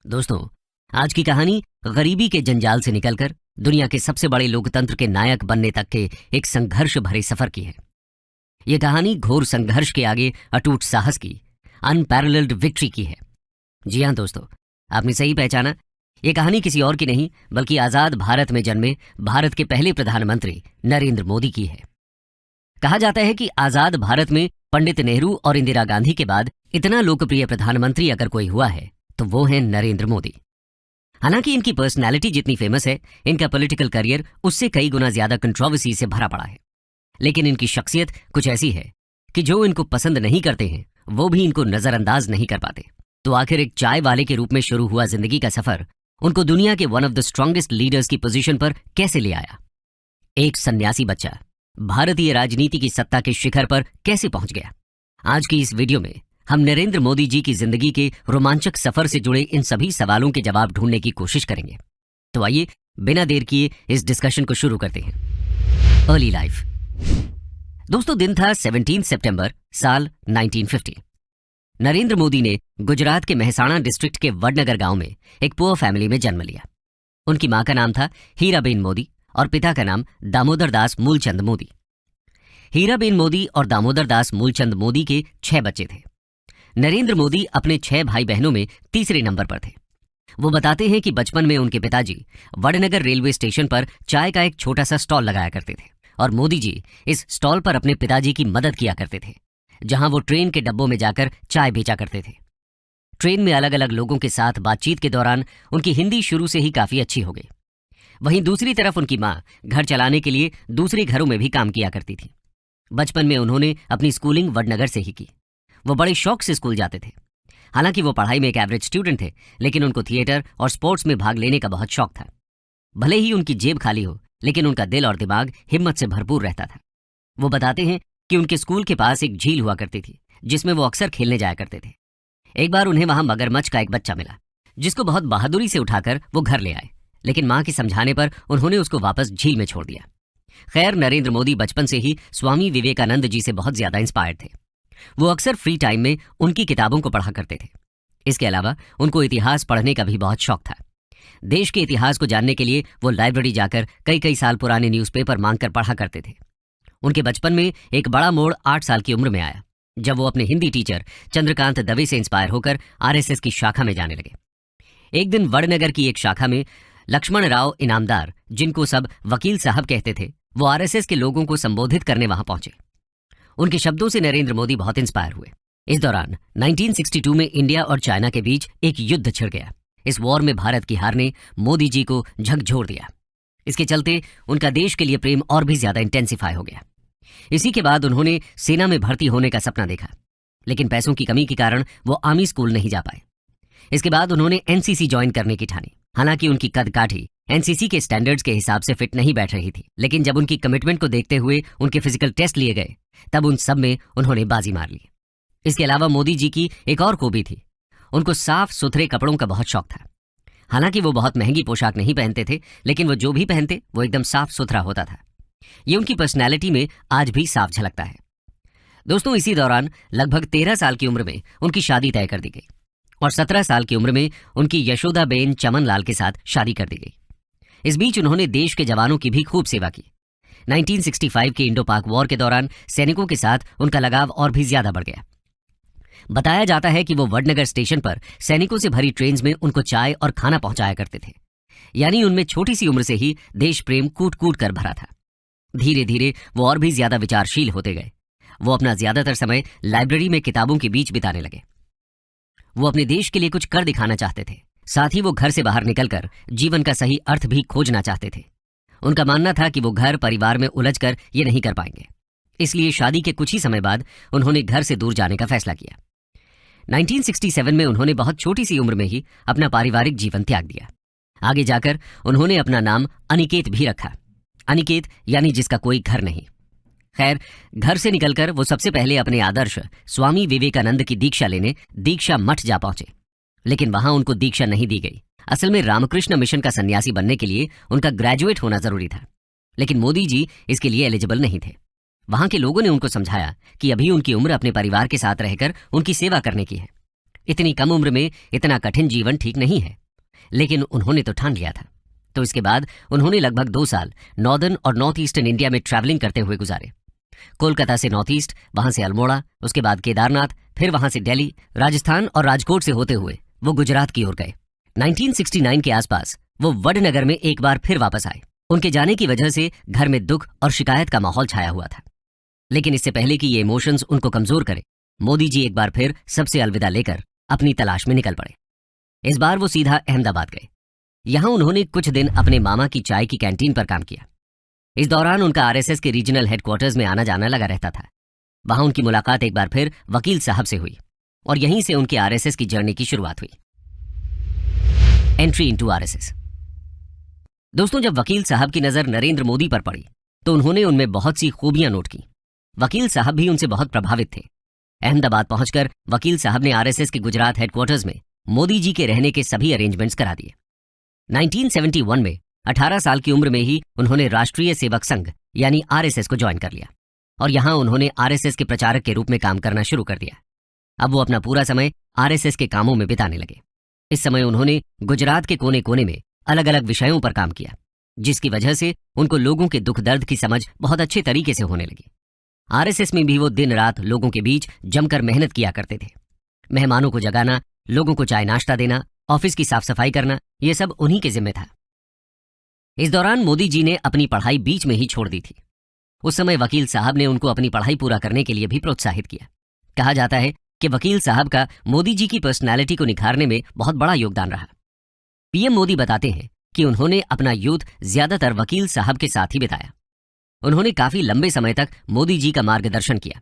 दोस्तों, आज की कहानी गरीबी के जंजाल से निकलकर दुनिया के सबसे बड़े लोकतंत्र के नायक बनने तक के एक संघर्ष भरे सफर की है। यह कहानी घोर संघर्ष के आगे अटूट साहस की, अनपैरेलल्ड विक्ट्री की है। जी हां दोस्तों, आपने सही पहचाना। यह कहानी किसी और की नहीं बल्कि आजाद भारत में जन्मे भारत के पहले प्रधानमंत्री नरेंद्र मोदी की है। कहा जाता है कि आजाद भारत में पंडित नेहरू और इंदिरा गांधी के बाद इतना लोकप्रिय प्रधानमंत्री अगर कोई हुआ है तो वो है नरेंद्र मोदी। हालांकि इनकी पर्सनैलिटी जितनी फेमस है, इनका पॉलिटिकल करियर उससे कई गुना ज्यादा कंट्रोवर्सी से भरा पड़ा है। लेकिन इनकी शख्सियत कुछ ऐसी है कि जो इनको पसंद नहीं करते हैं वो भी इनको नजरअंदाज नहीं कर पाते। तो आखिर एक चाय वाले के रूप में शुरू हुआ जिंदगी का सफर उनको दुनिया के one of the strongest leaders की पोजीशन पर कैसे ले आया। एक सन्यासी बच्चा भारतीय राजनीति की सत्ता के शिखर पर कैसे पहुंच गया। आज की इस वीडियो में हम नरेंद्र मोदी जी की जिंदगी के रोमांचक सफर से जुड़े इन सभी सवालों के जवाब ढूंढने की कोशिश करेंगे। तो आइए बिना देर किए इस डिस्कशन को शुरू करते हैं। Early life. दोस्तों, दिन था 17 सितंबर साल 1950। नरेंद्र मोदी ने गुजरात के मेहसाणा डिस्ट्रिक्ट के वडनगर गांव में एक पुअर फैमिली में जन्म लिया। उनकी मां का नाम था हीराबेन मोदी और पिता का नाम दामोदर दास मूलचंद मोदी। हीराबेन मोदी और दामोदर दास मूलचंद मोदी के 6 बच्चे थे। नरेंद्र मोदी अपने 6 भाई बहनों में तीसरे नंबर पर थे। वो बताते हैं कि बचपन में उनके पिताजी वडनगर रेलवे स्टेशन पर चाय का एक छोटा सा स्टॉल लगाया करते थे और मोदी जी इस स्टॉल पर अपने पिताजी की मदद किया करते थे, जहां वो ट्रेन के डब्बों में जाकर चाय बेचा करते थे। ट्रेन में अलग अलग लोगों के साथ बातचीत के दौरान उनकी हिंदी शुरू से ही काफी अच्छी हो गई। वहीं दूसरी तरफ उनकी मां घर चलाने के लिए दूसरे घरों में भी काम किया करती थी। बचपन में उन्होंने अपनी स्कूलिंग वडनगर से ही की। वो बड़े शौक से स्कूल जाते थे। हालांकि वो पढ़ाई में एक एवरेज स्टूडेंट थे, लेकिन उनको थिएटर और स्पोर्ट्स में भाग लेने का बहुत शौक था। भले ही उनकी जेब खाली हो, लेकिन उनका दिल और दिमाग हिम्मत से भरपूर रहता था। वो बताते हैं कि उनके स्कूल के पास एक झील हुआ करती थी जिसमें वो अक्सर खेलने जाया करते थे। एक बार उन्हें वहां मगरमच्छ का एक बच्चा मिला, जिसको बहुत बहादुरी से उठाकर वो घर ले आए, लेकिन मां के समझाने पर उन्होंने उसको वापस झील में छोड़ दिया। खैर, नरेंद्र मोदी बचपन से ही स्वामी विवेकानंद जी से बहुत ज्यादा इंस्पायर्ड थे। वो अक्सर फ्री टाइम में उनकी किताबों को पढ़ा करते थे। इसके अलावा उनको इतिहास पढ़ने का भी बहुत शौक था। देश के इतिहास को जानने के लिए वो लाइब्रेरी जाकर कई कई साल पुराने न्यूज़पेपर मांगकर पढ़ा करते थे। उनके बचपन में एक बड़ा मोड़ 8 साल की उम्र में आया, जब वो अपने हिंदी टीचर चंद्रकांत दवे से इंस्पायर होकर आरएसएस की शाखा में जाने लगे। एक दिन वडनगर की एक शाखा में लक्ष्मण राव इनामदार, जिनको सब वकील साहब कहते थे, वो आरएसएस के लोगों को संबोधित करने वहां पहुंचे। उनके शब्दों से नरेंद्र मोदी बहुत इंस्पायर हुए। इस दौरान 1962 में इंडिया और चाइना के बीच एक युद्ध छिड़ गया। इस वॉर में भारत की हार ने मोदी जी को झकझोर दिया। इसके चलते उनका देश के लिए प्रेम और भी ज्यादा इंटेंसिफाई हो गया। इसी के बाद उन्होंने सेना में भर्ती होने का सपना देखा, लेकिन पैसों की कमी के कारण वो आर्मी स्कूल नहीं जा पाए। इसके बाद उन्होंने एनसीसी ज्वाइन करने की ठानी। हालांकि उनकी कद काठी एनसीसी के स्टैंडर्ड्स के हिसाब से फिट नहीं बैठ रही थी, लेकिन जब उनकी कमिटमेंट को देखते हुए उनके फिजिकल टेस्ट लिए गए, तब उन सब में उन्होंने बाजी मार ली। इसके अलावा मोदी जी की एक और खूबी थी, उनको साफ सुथरे कपड़ों का बहुत शौक था। हालांकि वो बहुत महंगी पोशाक नहीं पहनते थे, लेकिन वो जो भी पहनते वो एकदम साफ सुथरा होता था। ये उनकी पर्सनैलिटी में आज भी साफ झलकता है। दोस्तों, इसी दौरान लगभग 13 साल की उम्र में उनकी शादी तय कर दी गई और 17 साल की उम्र में उनकी यशोदाबेन चमन लाल के साथ शादी कर दी गई। इस बीच उन्होंने देश के जवानों की भी खूब सेवा की। 1965 के इंडो पाक वॉर के दौरान सैनिकों के साथ उनका लगाव और भी ज्यादा बढ़ गया। बताया जाता है कि वो वडनगर स्टेशन पर सैनिकों से भरी ट्रेन्स में उनको चाय और खाना पहुंचाया करते थे। यानी उनमें छोटी सी उम्र से ही देश प्रेम कूट कूट कर भरा था। धीरे धीरे वो और भी ज्यादा विचारशील होते गए। वो अपना ज्यादातर समय लाइब्रेरी में किताबों के बीच बिताने लगे। वो अपने देश के लिए कुछ कर दिखाना चाहते थे। साथ ही वो घर से बाहर निकलकर जीवन का सही अर्थ भी खोजना चाहते थे। उनका मानना था कि वो घर परिवार में उलझकर ये नहीं कर पाएंगे, इसलिए शादी के कुछ ही समय बाद उन्होंने घर से दूर जाने का फैसला किया। 1967 में उन्होंने बहुत छोटी सी उम्र में ही अपना पारिवारिक जीवन त्याग दिया। आगे जाकर उन्होंने अपना नाम अनिकेत भी रखा। अनिकेत यानी जिसका कोई घर नहीं। खैर, घर से निकलकर वो सबसे पहले अपने आदर्श स्वामी विवेकानंद की दीक्षा लेने दीक्षा मठ जा पहुंचे, लेकिन वहां उनको दीक्षा नहीं दी गई। असल में रामकृष्ण मिशन का सन्यासी बनने के लिए उनका ग्रेजुएट होना जरूरी था, लेकिन मोदी जी इसके लिए एलिजिबल नहीं थे। वहां के लोगों ने उनको समझाया कि अभी उनकी उम्र अपने परिवार के साथ रहकर उनकी सेवा करने की है। इतनी कम उम्र में इतना कठिन जीवन ठीक नहीं है, लेकिन उन्होंने तो ठान लिया था। तो इसके बाद उन्होंने लगभग 2 साल नॉर्दर्न और नॉर्थ ईस्टर्न इंडिया में ट्रैवलिंग करते हुए गुजारे। कोलकाता से नॉर्थ ईस्ट, वहां से अल्मोड़ा, उसके बाद केदारनाथ, फिर वहां से दिल्ली, राजस्थान और राजकोट से होते हुए वो गुजरात की ओर गए। 1969 के आसपास वो वडनगर में एक बार फिर वापस आए। उनके जाने की वजह से घर में दुख और शिकायत का माहौल छाया हुआ था। लेकिन इससे पहले कि ये इमोशंस उनको कमजोर करे, मोदी जी एक बार फिर सबसे अलविदा लेकर अपनी तलाश में निकल पड़े। इस बार वो सीधा अहमदाबाद गए। यहां उन्होंने कुछ दिन अपने मामा की चाय की कैंटीन पर काम किया। इस दौरान उनका आरएसएस के रीजनल हेडक्वार्टर्स में आना जाना लगा रहता था। वहां उनकी मुलाकात एक बार फिर वकील साहब से हुई और यहीं से उनकी आरएसएस की जर्नी की शुरुआत हुई। Entry into RSS. दोस्तों, जब वकील साहब की नजर नरेंद्र मोदी पर पड़ी तो उन्होंने उनमें बहुत सी खूबियां नोट की। वकील साहब भी उनसे बहुत प्रभावित थे। अहमदाबाद पहुंचकर वकील साहब ने आरएसएस के गुजरात हेडक्वार्टर्स में मोदी जी के रहने के सभी अरेंजमेंट्स करा दिए। 1971 में 18 साल की उम्र में ही उन्होंने राष्ट्रीय सेवक संघ यानी आरएसएस को ज्वाइन कर लिया और यहां उन्होंने आरएसएस के प्रचारक के रूप में काम करना शुरू कर दिया। अब वो अपना पूरा समय आरएसएस के कामों में बिताने लगे। इस समय उन्होंने गुजरात के कोने कोने में अलग अलग विषयों पर काम किया, जिसकी वजह से उनको लोगों के दुख दर्द की समझ बहुत अच्छे तरीके से होने लगी। आरएसएस में भी वो दिन रात लोगों के बीच जमकर मेहनत किया करते थे। मेहमानों को जगाना, लोगों को चाय नाश्ता देना, ऑफिस की साफ सफाई करना, ये सब उन्हीं के जिम्मे था। इस दौरान मोदी जी ने अपनी पढ़ाई बीच में ही छोड़ दी थी। उस समय वकील साहब ने उनको अपनी पढ़ाई पूरा करने के लिए भी प्रोत्साहित किया। कहा जाता है कि वकील साहब का मोदी जी की पर्सनैलिटी को निखारने में बहुत बड़ा योगदान रहा। पीएम मोदी बताते हैं कि उन्होंने अपना यूथ ज्यादातर वकील साहब के साथ ही बिताया। उन्होंने काफी लंबे समय तक मोदी जी का मार्गदर्शन किया।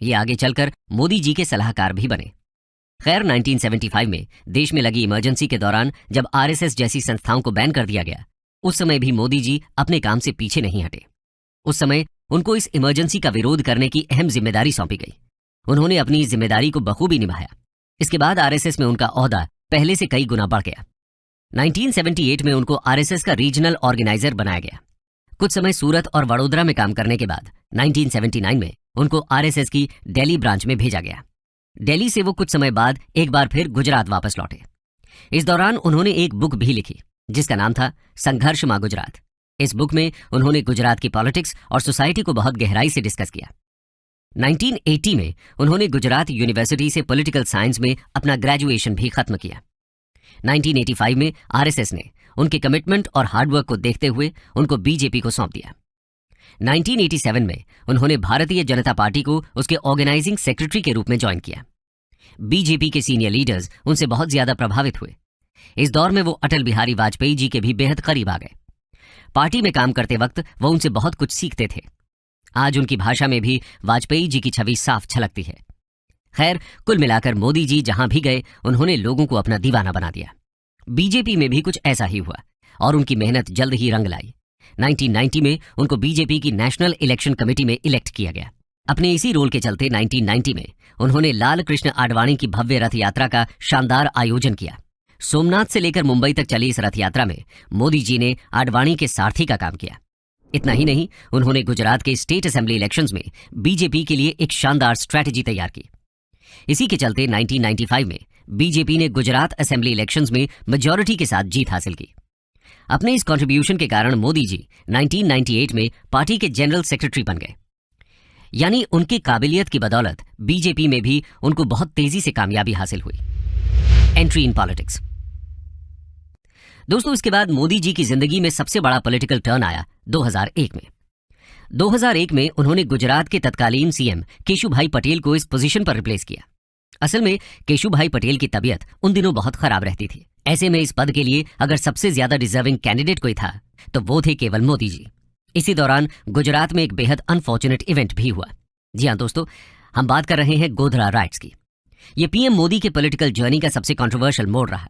ये आगे चलकर मोदी जी के सलाहकार भी बने। खैर, 1975 में देश में लगी इमरजेंसी के दौरान जब आरएसएस जैसी संस्थाओं को बैन कर दिया गया, उस समय भी मोदी जी अपने काम से पीछे नहीं हटे। उस समय उनको इस इमरजेंसी का विरोध करने की अहम जिम्मेदारी सौंपी गई। उन्होंने अपनी इस जिम्मेदारी को बखूबी निभाया। इसके बाद आरएसएस में उनका ओहदा पहले से कई गुना बढ़ गया। 1978 में उनको आरएसएस का रीजनल ऑर्गेनाइजर बनाया गया। कुछ समय सूरत और वडोदरा में काम करने के बाद 1979 में उनको आरएसएस की दिल्ली ब्रांच में भेजा गया। दिल्ली से वो कुछ समय बाद एक बार फिर गुजरात वापस लौटे। इस दौरान उन्होंने एक बुक भी लिखी जिसका नाम था संघर्ष मां गुजरात। इस बुक में उन्होंने गुजरात की पॉलिटिक्स और सोसाइटी को बहुत गहराई से डिस्कस किया। 1980 में उन्होंने गुजरात यूनिवर्सिटी से पॉलिटिकल साइंस में अपना ग्रेजुएशन भी खत्म किया। 1985 में आरएसएस ने उनके कमिटमेंट और हार्डवर्क को देखते हुए उनको बीजेपी को सौंप दिया। 1987 में उन्होंने भारतीय जनता पार्टी को उसके ऑर्गेनाइजिंग सेक्रेटरी के रूप में ज्वाइन किया। बीजेपी के सीनियर लीडर्स उनसे बहुत ज्यादा प्रभावित हुए। इस दौर में वो अटल बिहारी वाजपेयी जी के भी बेहद करीब आ गए। पार्टी में काम करते वक्त वो उनसे बहुत कुछ सीखते थे। आज उनकी भाषा में भी वाजपेयी जी की छवि साफ झलकती है। खैर, कुल मिलाकर मोदी जी जहां भी गए उन्होंने लोगों को अपना दीवाना बना दिया। बीजेपी में भी कुछ ऐसा ही हुआ और उनकी मेहनत जल्द ही रंग लाई। 1990 में उनको बीजेपी की नेशनल इलेक्शन कमेटी में इलेक्ट किया गया। अपने इसी रोल के चलते 1990 में उन्होंने लाल कृष्ण आडवाणी की भव्य रथ यात्रा का शानदार आयोजन किया। सोमनाथ से लेकर मुंबई तक चली इस रथ यात्रा में मोदी जी ने आडवाणी के सारथी का काम किया। इतना ही नहीं, उन्होंने गुजरात के स्टेट असेंबली इलेक्शंस में बीजेपी के लिए एक शानदार स्ट्रैटेजी तैयार की। इसी के चलते 1995 में बीजेपी ने गुजरात असेंबली इलेक्शंस में मेजॉरिटी के साथ जीत हासिल की। अपने इस कंट्रीब्यूशन के कारण मोदी जी 1998 में पार्टी के जनरल सेक्रेटरी बन गए। यानी उनकी काबिलियत की बदौलत बीजेपी में भी उनको बहुत तेजी से कामयाबी हासिल हुई। Entry in politics. दोस्तों, इसके बाद मोदी जी की जिंदगी में सबसे बड़ा पॉलिटिकल टर्न आया 2001 में। 2001 में उन्होंने गुजरात के तत्कालीन सीएम केशुभाई पटेल को इस पोजीशन पर रिप्लेस किया। असल में केशुभाई पटेल की तबीयत उन दिनों बहुत खराब रहती थी। ऐसे में इस पद के लिए अगर सबसे ज्यादा डिजर्विंग कैंडिडेट कोई था तो वो थे केवल मोदी जी। इसी दौरान गुजरात में एक बेहद अनफॉर्चुनेट इवेंट भी हुआ। जी हाँ दोस्तों, हम बात कर रहे हैं गोधरा राइट्स की। ये पीएम मोदी के पॉलिटिकल जर्नी का सबसे कंट्रोवर्शियल मोड़ रहा।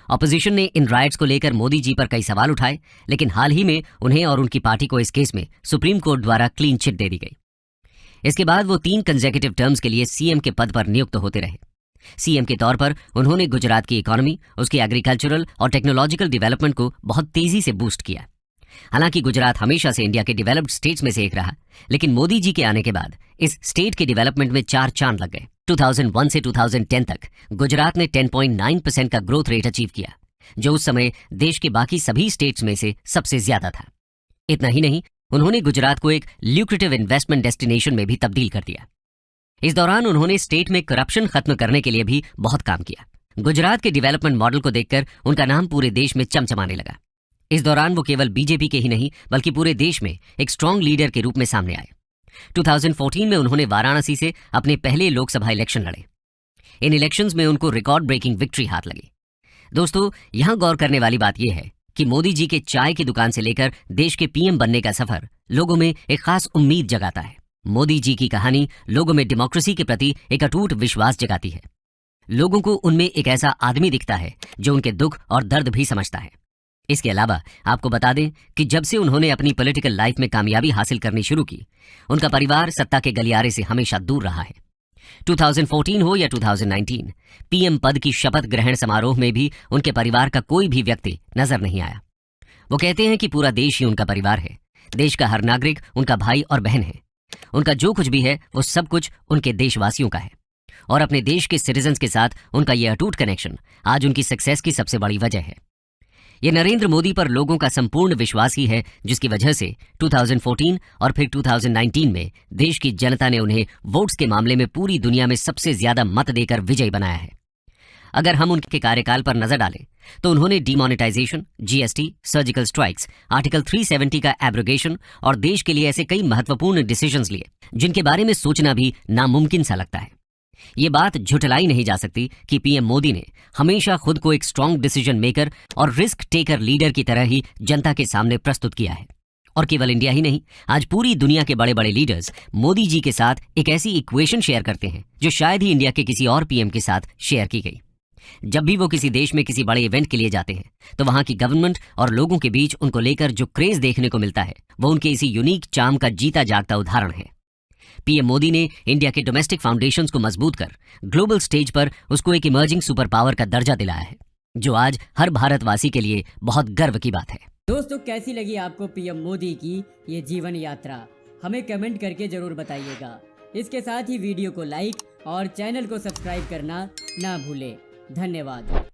ऑपोजिशन ने इन राइट्स को लेकर मोदी जी पर कई सवाल उठाए, लेकिन हाल ही में उन्हें और उनकी पार्टी को इस केस में सुप्रीम कोर्ट द्वारा क्लीन चिट दे दी गई। इसके बाद वो 3 कंसेक्यूटिव टर्म्स के लिए सीएम के पद पर नियुक्त होते रहे। सीएम के तौर पर उन्होंने गुजरात की इकोनॉमी, उसकी एग्रीकल्चरल और टेक्नोलॉजिकल डेवलपमेंट को बहुत तेजी से बूस्ट किया। हालांकि गुजरात हमेशा से इंडिया के डेवलप्ड स्टेट्स में से एक रहा, लेकिन मोदी जी के आने के बाद इस स्टेट के डेवलपमेंट में 4 चांद लग गए। 2001 से 2010 तक गुजरात ने 10.9% का ग्रोथ रेट अचीव किया, जो उस समय देश के बाकी सभी स्टेट्स में से सबसे ज्यादा था। इतना ही नहीं, उन्होंने गुजरात को एक ल्यूक्रेटिव इन्वेस्टमेंट डेस्टिनेशन में भी तब्दील कर दिया। इस दौरान उन्होंने स्टेट में करप्शन खत्म करने के लिए भी बहुत काम किया। गुजरात के डेवलपमेंट मॉडल को देखकर उनका नाम पूरे देश में चमचमाने लगा। इस दौरान वो केवल बीजेपी के ही नहीं बल्कि पूरे देश में एक स्ट्रांग लीडर के रूप में सामने आए। 2014 में उन्होंने वाराणसी से अपने पहले लोकसभा इलेक्शन लड़े। इन इलेक्शंस में उनको रिकॉर्ड ब्रेकिंग विक्ट्री हाथ लगी। दोस्तों, यहां गौर करने वाली बात यह है कि मोदी जी के चाय की दुकान से लेकर देश के पीएम बनने का सफर लोगों में एक खास उम्मीद जगाता है। मोदी जी की कहानी लोगों में डेमोक्रेसी के प्रति एक अटूट विश्वास जगाती है। लोगों को उनमें एक ऐसा आदमी दिखता है जो उनके दुख और दर्द भी समझता है। इसके अलावा आपको बता दें कि जब से उन्होंने अपनी पॉलिटिकल लाइफ में कामयाबी हासिल करनी शुरू की, उनका परिवार सत्ता के गलियारे से हमेशा दूर रहा है। 2014 हो या 2019, पीएम पद की शपथ ग्रहण समारोह में भी उनके परिवार का कोई भी व्यक्ति नजर नहीं आया। वो कहते हैं कि पूरा देश ही उनका परिवार है। देश का हर नागरिक उनका भाई और बहन है। उनका जो कुछ भी है वो सब कुछ उनके देशवासियों का है और अपने देश के सिटीजन्स के साथ उनका यह अटूट कनेक्शन आज उनकी सक्सेस की सबसे बड़ी वजह है। ये नरेंद्र मोदी पर लोगों का संपूर्ण विश्वास ही है, जिसकी वजह से 2014 और फिर 2019 में देश की जनता ने उन्हें वोट्स के मामले में पूरी दुनिया में सबसे ज्यादा मत देकर विजयी बनाया है। अगर हम उनके कार्यकाल पर नजर डालें तो उन्होंने demonetisation, GST, surgical strikes, article 370 का एब्रोगेशन और देश के लिए ऐसे कई महत्वपूर्ण डिसीजंस लिए जिनके बारे में सोचना भी नामुमकिन सा लगता है। ये बात झुठलाई नहीं जा सकती कि पीएम मोदी ने हमेशा खुद को एक स्ट्रांग डिसीजन मेकर और रिस्क टेकर लीडर की तरह ही जनता के सामने प्रस्तुत किया है। और केवल इंडिया ही नहीं, आज पूरी दुनिया के बड़े बड़े लीडर्स मोदी जी के साथ एक ऐसी इक्वेशन शेयर करते हैं जो शायद ही इंडिया के किसी और पीएम के साथ शेयर की गई। जब भी वो किसी देश में किसी बड़े इवेंट के लिए जाते हैं तो वहां की गवर्नमेंट और लोगों के बीच उनको लेकर जो क्रेज देखने को मिलता है वो उनके इसी यूनिक चार्म का जीता जागता उदाहरण है। पीएम मोदी ने इंडिया के डोमेस्टिक फाउंडेशंस को मजबूत कर ग्लोबल स्टेज पर उसको एक इमर्जिंग सुपर पावर का दर्जा दिलाया है, जो आज हर भारतवासी के लिए बहुत गर्व की बात है। दोस्तों, कैसी लगी आपको पीएम मोदी की ये जीवन यात्रा? हमें कमेंट करके जरूर बताइएगा। इसके साथ ही वीडियो को लाइक और चैनल को सब्सक्राइब करना ना भूलें। धन्यवाद।